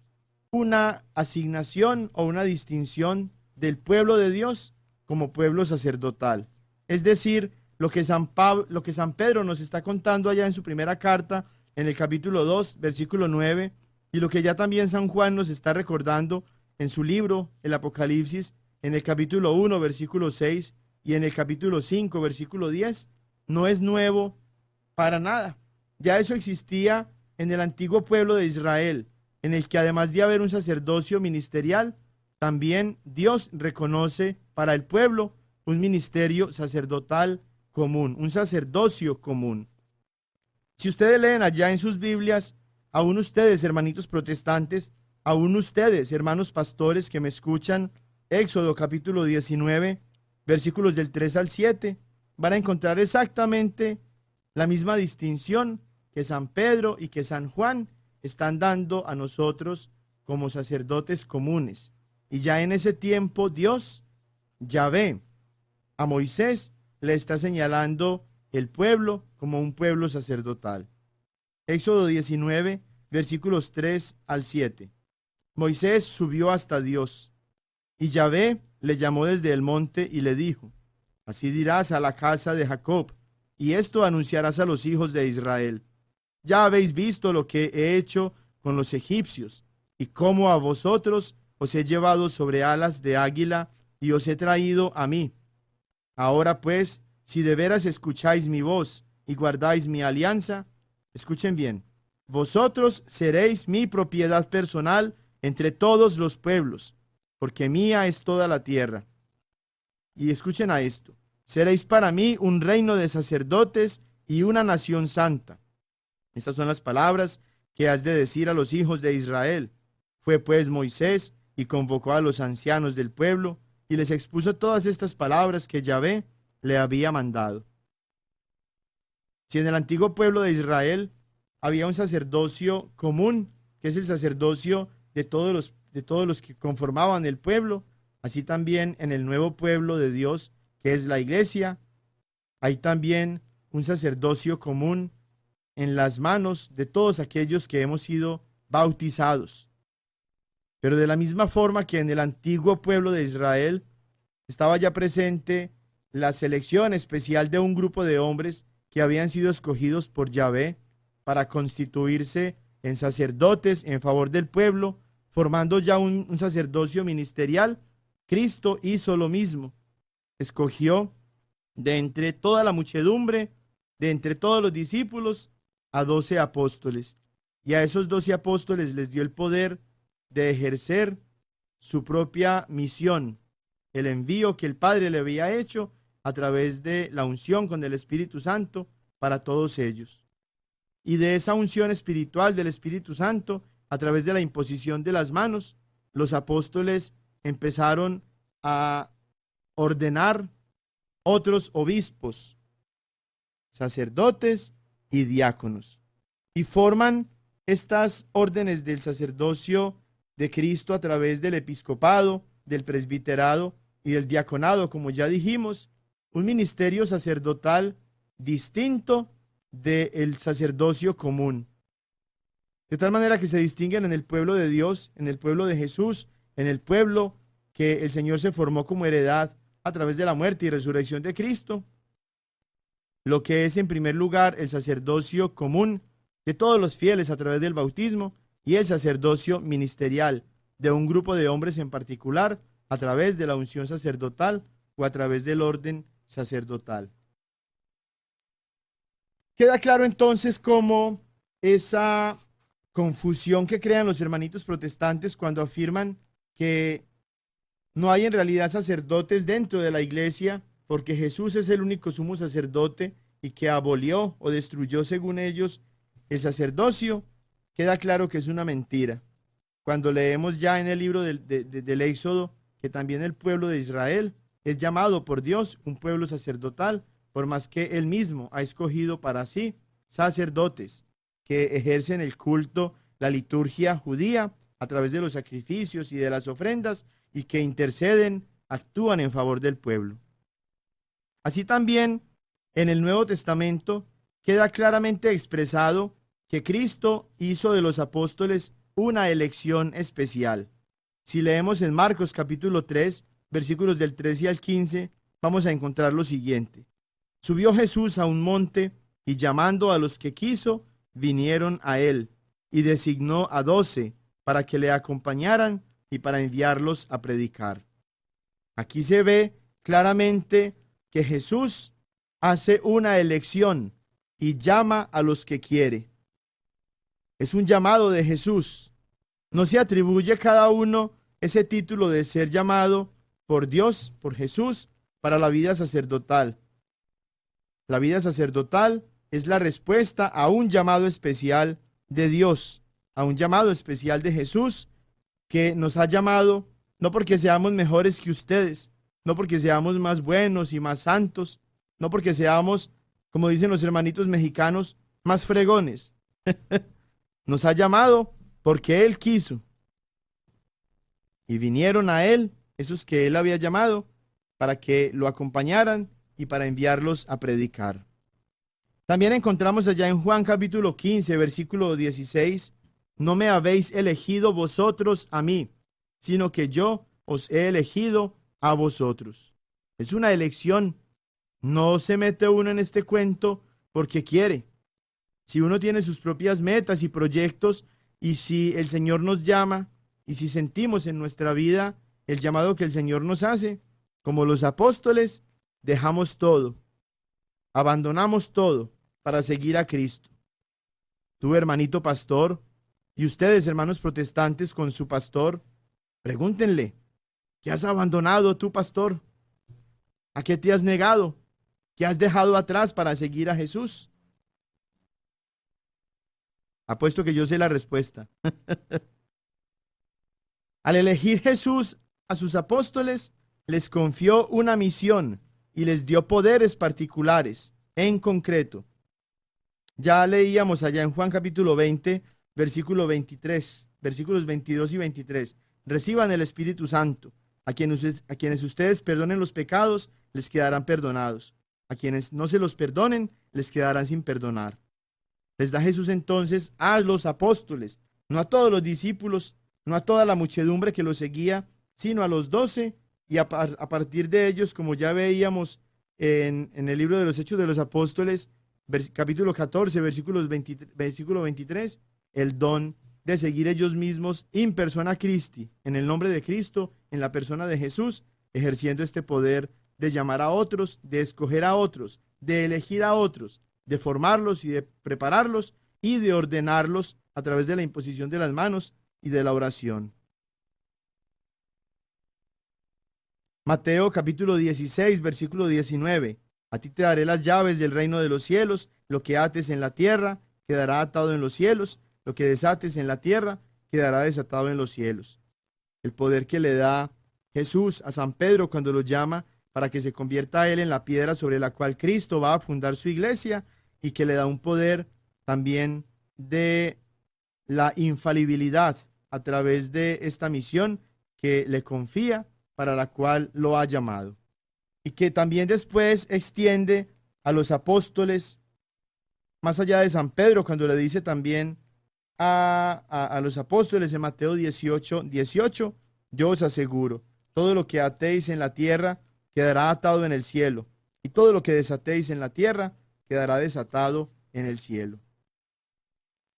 una asignación o una distinción del pueblo de Dios como pueblo sacerdotal. Es decir, lo que San Pedro nos está contando allá en su primera carta, en el capítulo 2, versículo 9, y lo que ya también San Juan nos está recordando en su libro, el Apocalipsis, en el capítulo 1, versículo 6, y en el capítulo 5, versículo 10, no es nuevo para nada. Ya eso existía en el antiguo pueblo de Israel, en el que además de haber un sacerdocio ministerial, también Dios reconoce para el pueblo un ministerio sacerdotal común, un sacerdocio común. Si ustedes leen allá en sus Biblias, aún ustedes, hermanitos protestantes, aún ustedes, hermanos pastores que me escuchan, Éxodo capítulo 19, versículos del 3 al 7, van a encontrar exactamente la misma distinción que San Pedro y que San Juan están dando a nosotros como sacerdotes comunes. Y ya en ese tiempo Dios, Yahvé, a Moisés le está señalando el pueblo como un pueblo sacerdotal. Éxodo 19, versículos 3 al 7. Moisés subió hasta Dios, y Yahvé le llamó desde el monte y le dijo: así dirás a la casa de Jacob, y esto anunciarás a los hijos de Israel: ya habéis visto lo que he hecho con los egipcios, y cómo a vosotros os he llevado sobre alas de águila, y os he traído a mí. Ahora pues, si de veras escucháis mi voz y guardáis mi alianza, escuchen bien, vosotros seréis mi propiedad personal entre todos los pueblos, porque mía es toda la tierra. Y escuchen a esto: seréis para mí un reino de sacerdotes y una nación santa. Estas son las palabras que has de decir a los hijos de Israel. Fue pues Moisés y convocó a los ancianos del pueblo y les expuso todas estas palabras que Yahvé le había mandado. Si en el antiguo pueblo de Israel había un sacerdocio común, que es el sacerdocio de todos los que conformaban el pueblo, así también en el nuevo pueblo de Dios, que es la iglesia, hay también un sacerdocio común en las manos de todos aquellos que hemos sido bautizados. Pero de la misma forma que en el antiguo pueblo de Israel estaba ya presente la selección especial de un grupo de hombres que habían sido escogidos por Yahvé para constituirse en sacerdotes en favor del pueblo, formando ya un sacerdocio ministerial, Cristo hizo lo mismo. Escogió de entre toda la muchedumbre, de entre todos los discípulos, a 12 apóstoles. Y a esos 12 apóstoles les dio el poder de ejercer su propia misión, el envío que el Padre le había hecho a través de la unción con el Espíritu Santo para todos ellos. Y de esa unción espiritual del Espíritu Santo, a través de la imposición de las manos, los apóstoles empezaron a ordenar otros obispos, sacerdotes y diáconos. Y forman estas órdenes del sacerdocio de Cristo a través del episcopado, del presbiterado y del diaconado, como ya dijimos, un ministerio sacerdotal distinto del sacerdocio común. De tal manera que se distinguen en el pueblo de Dios, en el pueblo de Jesús, en el pueblo que el Señor se formó como heredad a través de la muerte y resurrección de Cristo, lo que es en primer lugar el sacerdocio común de todos los fieles a través del bautismo y el sacerdocio ministerial de un grupo de hombres en particular a través de la unción sacerdotal o a través del orden sacerdotal. Queda claro entonces cómo esa confusión que crean los hermanitos protestantes cuando afirman que no hay en realidad sacerdotes dentro de la iglesia porque Jesús es el único sumo sacerdote y que abolió o destruyó, según ellos, el sacerdocio, queda claro que es una mentira. Cuando leemos ya en el libro del Éxodo que también el pueblo de Israel es llamado por Dios un pueblo sacerdotal, por más que él mismo ha escogido para sí sacerdotes que ejercen el culto, la liturgia judía a través de los sacrificios y de las ofrendas y que interceden, actúan en favor del pueblo. Así también en el Nuevo Testamento queda claramente expresado que Cristo hizo de los apóstoles una elección especial. Si leemos en Marcos capítulo 3, versículos del 13 al 15, vamos a encontrar lo siguiente. Subió Jesús a un monte y llamando a los que quiso, vinieron a él y designó a 12 para que le acompañaran y para enviarlos a predicar. Aquí se ve claramente que Jesús hace una elección y llama a los que quiere. Es un llamado de Jesús. No se atribuye a cada uno ese título de ser llamado por Dios, por Jesús, para la vida sacerdotal. La vida sacerdotal es la respuesta a un llamado especial de Dios, a un llamado especial de Jesús, que nos ha llamado no porque seamos mejores que ustedes, no porque seamos más buenos y más santos, no porque seamos, como dicen los hermanitos mexicanos, más fregones. Nos ha llamado porque Él quiso. Y vinieron a Él, esos que Él había llamado, para que lo acompañaran y para enviarlos a predicar. También encontramos allá en Juan capítulo 15, versículo 16, no me habéis elegido vosotros a mí, sino que yo os he elegido a vosotros. Es una elección. No se mete uno en este cuento porque quiere. Si uno tiene sus propias metas y proyectos, y si el Señor nos llama, y si sentimos en nuestra vida el llamado que el Señor nos hace, como los apóstoles, dejamos todo, abandonamos todo para seguir a Cristo. Tú, hermanito pastor, y ustedes, hermanos protestantes, con su pastor, pregúntenle, ¿qué has abandonado tú, pastor? ¿A qué te has negado? ¿Qué has dejado atrás para seguir a Jesús? Apuesto que yo sé la respuesta. Al elegir Jesús a sus apóstoles, les confió una misión y les dio poderes particulares, en concreto. Ya leíamos allá en Juan capítulo 20, versículo 23, versículos 22 y 23. Reciban el Espíritu Santo. A quienes ustedes perdonen los pecados, les quedarán perdonados. A quienes no se los perdonen, les quedarán sin perdonar. Les da Jesús entonces a los apóstoles, no a todos los discípulos, no a toda la muchedumbre que lo seguía, sino a los 12, y a partir de ellos, como ya veíamos en el libro de los Hechos de los Apóstoles, capítulo 14, versículo 23, el don de seguir ellos mismos in persona Christi, en el nombre de Cristo, en la persona de Jesús, ejerciendo este poder de llamar a otros, de escoger a otros, de elegir a otros, de formarlos y de prepararlos y de ordenarlos a través de la imposición de las manos y de la oración. Mateo capítulo 16, versículo 19. A ti te daré las llaves del reino de los cielos. Lo que ates en la tierra quedará atado en los cielos. Lo que desates en la tierra quedará desatado en los cielos. El poder que le da Jesús a San Pedro cuando lo llama para que se convierta a él en la piedra sobre la cual Cristo va a fundar su iglesia, y que le da un poder también de la infalibilidad a través de esta misión que le confía, para la cual lo ha llamado, y que también después extiende a los apóstoles, más allá de San Pedro, cuando le dice también a los apóstoles en Mateo 18, 18, yo os aseguro, todo lo que atéis en la tierra quedará atado en el cielo, y todo lo que desatéis en la tierra quedará desatado en el cielo.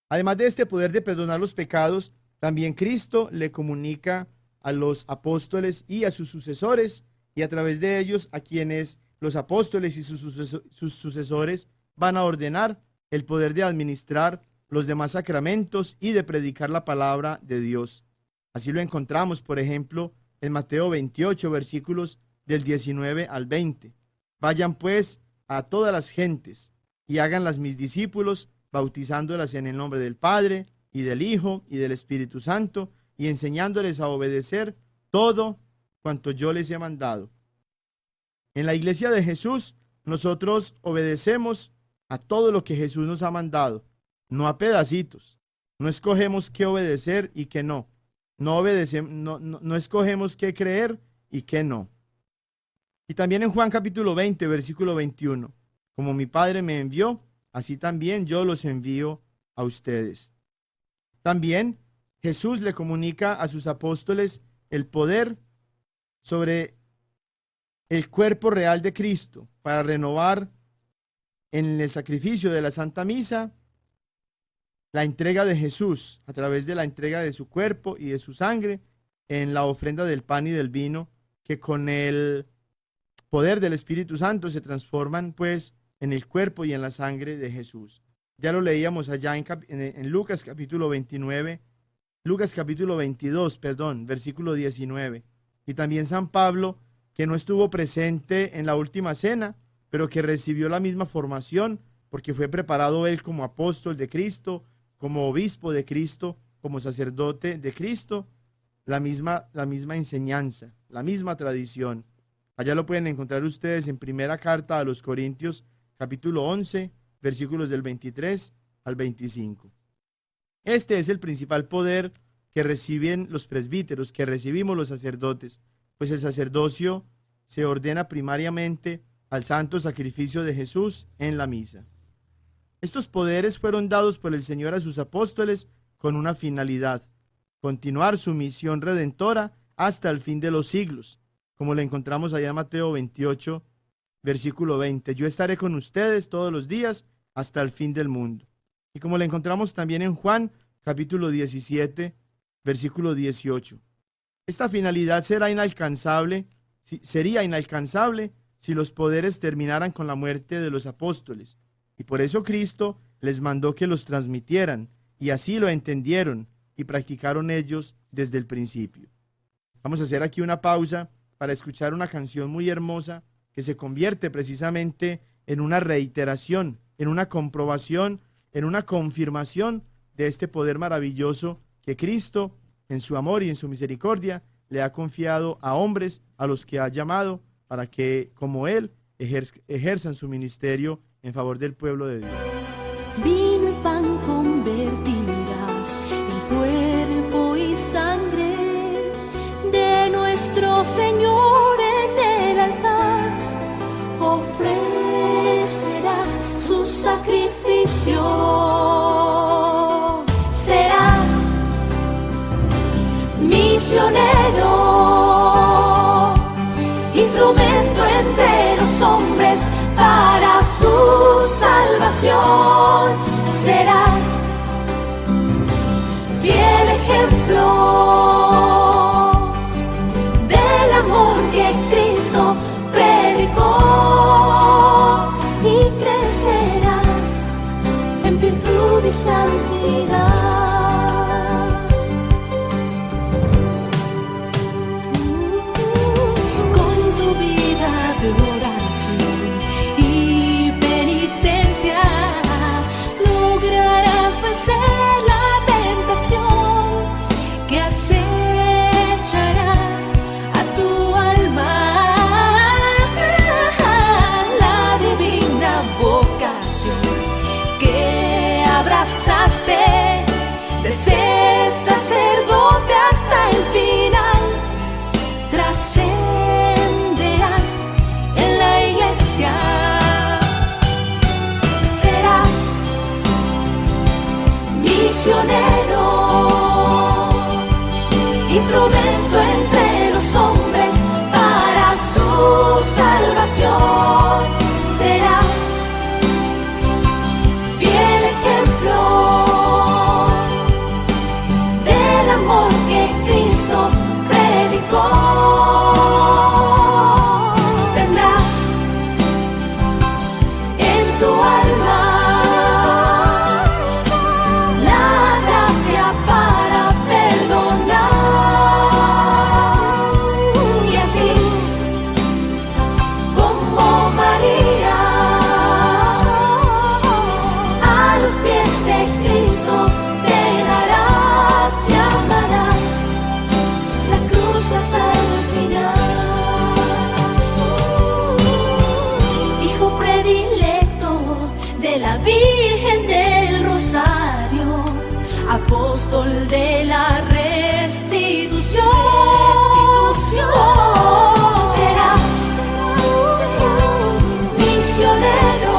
Además de este poder de perdonar los pecados, también Cristo le comunica a los apóstoles y a sus sucesores, y a través de ellos a quienes los apóstoles y sus sucesores van a ordenar el poder de administrar los demás sacramentos y de predicar la palabra de Dios. Así lo encontramos, por ejemplo, en Mateo 28, versículos del 19 al 20. Vayan pues a todas las gentes y háganlas mis discípulos, bautizándolas en el nombre del Padre y del Hijo y del Espíritu Santo, y enseñándoles a obedecer todo cuanto yo les he mandado. En la iglesia de Jesús, nosotros obedecemos a todo lo que Jesús nos ha mandado, no a pedacitos. No escogemos qué obedecer y qué no. No escogemos qué creer y qué no. Y también en Juan capítulo 20, versículo 21, como mi Padre me envió, así también yo los envío a ustedes. También Jesús le comunica a sus apóstoles el poder sobre el cuerpo real de Cristo para renovar en el sacrificio de la Santa Misa la entrega de Jesús a través de la entrega de su cuerpo y de su sangre en la ofrenda del pan y del vino, que con el poder del Espíritu Santo se transforman pues en el cuerpo y en la sangre de Jesús. Ya lo leíamos allá en Lucas capítulo 29, Lucas capítulo 22, versículo 19. Y también San Pablo, que no estuvo presente en la última cena, pero que recibió la misma formación, porque fue preparado él como apóstol de Cristo, como obispo de Cristo, como sacerdote de Cristo, la misma enseñanza, la misma tradición. Allá lo pueden encontrar ustedes en primera carta a los Corintios, capítulo 11, versículos del 23 al 25. Este es el principal poder que reciben los presbíteros, que recibimos los sacerdotes, pues el sacerdocio se ordena primariamente al santo sacrificio de Jesús en la misa. Estos poderes fueron dados por el Señor a sus apóstoles con una finalidad: continuar su misión redentora hasta el fin de los siglos, como lo encontramos allá en Mateo 28, versículo 20. Yo estaré con ustedes todos los días hasta el fin del mundo. Y como lo encontramos también en Juan, capítulo 17, versículo 18. Esta finalidad sería inalcanzable si los poderes terminaran con la muerte de los apóstoles. Y por eso Cristo les mandó que los transmitieran, y así lo entendieron y practicaron ellos desde el principio. Vamos a hacer aquí una pausa para escuchar una canción muy hermosa que se convierte precisamente en una reiteración, en una comprobación, en una confirmación de este poder maravilloso que Cristo, en su amor y en su misericordia, le ha confiado a hombres a los que ha llamado para que, como Él, ejerzan su ministerio en favor del pueblo de Dios. Vino y pan convertirás en cuerpo y sangre de nuestro Señor en el altar. Ofrecerás su sacrificio. Serás misionero, instrumento entre los hombres para su salvación. Serás fiel ejemplo del amor que Cristo predicó, y crecerás en virtud y santidad. Con tu vida de oración y penitencia lograrás vencer la tentación que acechará a tu alma. La divina vocación que abrazaste de ser sacerdote hasta el final trascenderá en la iglesia. Serás misionero, instrumento entre los hombres para su salvación. Serás fiel ejemplo del amor que Cristo predicó. Tendrás en tu alma la gracia para perdonar, y así como María a los pies de Cristo te darás y amarás la cruz hasta el final. Hijo predilecto de la Virgen del Rosario, apóstol de la restitución, serás misionero,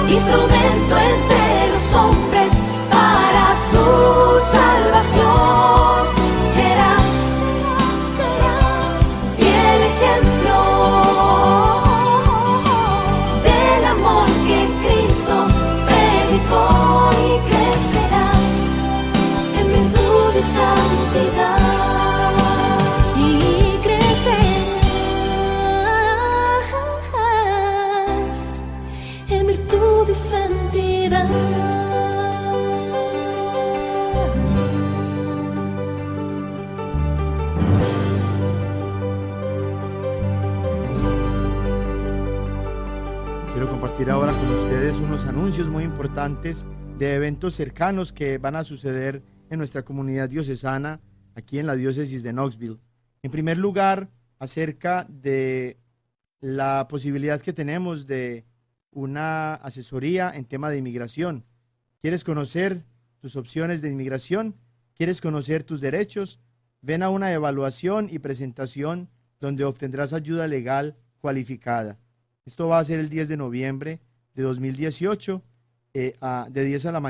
instrumento entre los hombres para su salvación. Serás fiel ejemplo del amor que Cristo predicó, y crecerás en virtud y santidad. Y crecerás en virtud y santidad. Quiero compartir ahora con ustedes unos anuncios muy importantes de eventos cercanos que van a suceder en nuestra comunidad diocesana, aquí en la diócesis de Knoxville. En primer lugar, acerca de la posibilidad que tenemos de una asesoría en tema de inmigración. ¿Quieres conocer tus opciones de inmigración? ¿Quieres conocer tus derechos? Ven a una evaluación y presentación donde obtendrás ayuda legal cualificada. Esto va a ser el 10 de noviembre de 2018, de 10 de la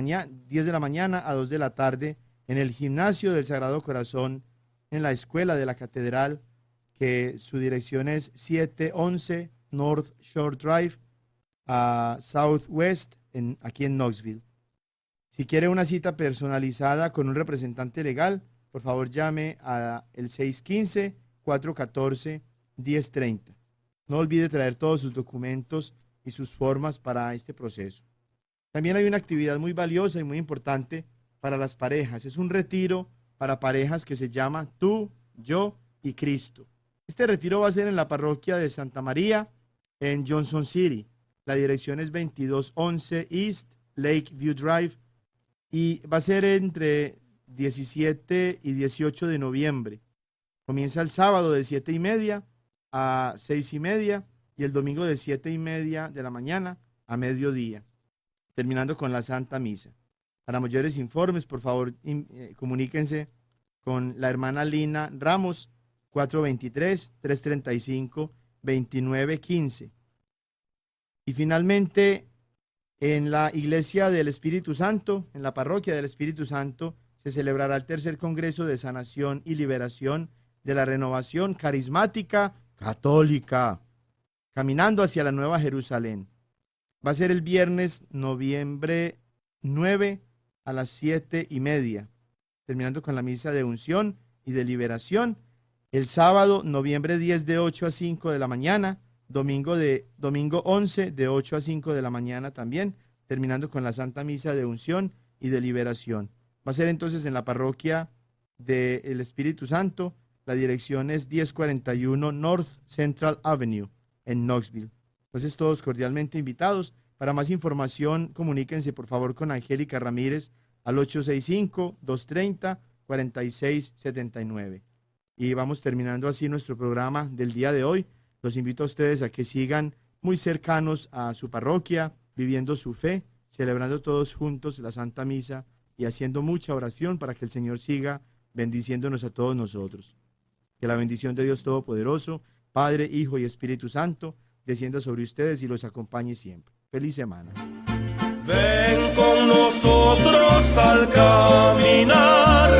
mañana a 2 de la tarde, en el gimnasio del Sagrado Corazón, en la escuela de la catedral, que su dirección es 711 North Shore Drive, Southwest, aquí en Knoxville. Si quiere una cita personalizada con un representante legal, por favor llame a el 615-414-1030. No olvide traer todos sus documentos y sus formas para este proceso. También hay una actividad muy valiosa y muy importante para las parejas. Es un retiro para parejas que se llama Tú, Yo y Cristo. Este retiro va a ser en la parroquia de Santa María en Johnson City. La dirección es 2211 East Lakeview Drive y va a ser entre 17 y 18 de noviembre. Comienza el sábado de 7:30 a 6:30 y el domingo de 7:30 de la mañana a mediodía, terminando con la Santa Misa. Para mayores informes, por favor, comuníquense con la hermana Lina Ramos, 423-335-2915. Y finalmente, en la Iglesia del Espíritu Santo, en la Parroquia del Espíritu Santo, se celebrará el tercer Congreso de Sanación y Liberación de la Renovación Carismática Católica, caminando hacia la Nueva Jerusalén. Va a ser el viernes, noviembre 9 a las 7:30. terminando con la misa de unción y de liberación. El sábado, noviembre 10, de 8 a 5 de la mañana. Domingo 11, de 8 a 5 de la mañana también, terminando con la Santa Misa de unción y de liberación. Va a ser entonces en la parroquia del Espíritu Santo. La dirección es 1041 North Central Avenue en Knoxville. Entonces todos cordialmente invitados. Para más información, comuníquense por favor con Angélica Ramírez al 865-230-4679. Y vamos terminando así nuestro programa del día de hoy. Los invito a ustedes a que sigan muy cercanos a su parroquia, viviendo su fe, celebrando todos juntos la Santa Misa y haciendo mucha oración para que el Señor siga bendiciéndonos a todos nosotros. Que la bendición de Dios Todopoderoso, Padre, Hijo y Espíritu Santo, descienda sobre ustedes y los acompañe siempre. Feliz semana. Ven con nosotros al caminar,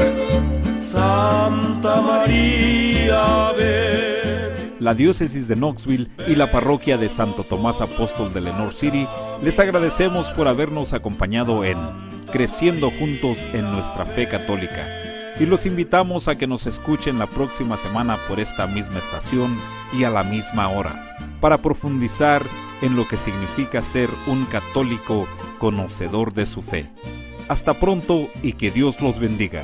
Santa María, ven. La diócesis de Knoxville y la parroquia de Santo Tomás Apóstol de Lenoir City les agradecemos por habernos acompañado en Creciendo Juntos en Nuestra Fe Católica. Y los invitamos a que nos escuchen la próxima semana por esta misma estación y a la misma hora, para profundizar en lo que significa ser un católico conocedor de su fe. Hasta pronto y que Dios los bendiga.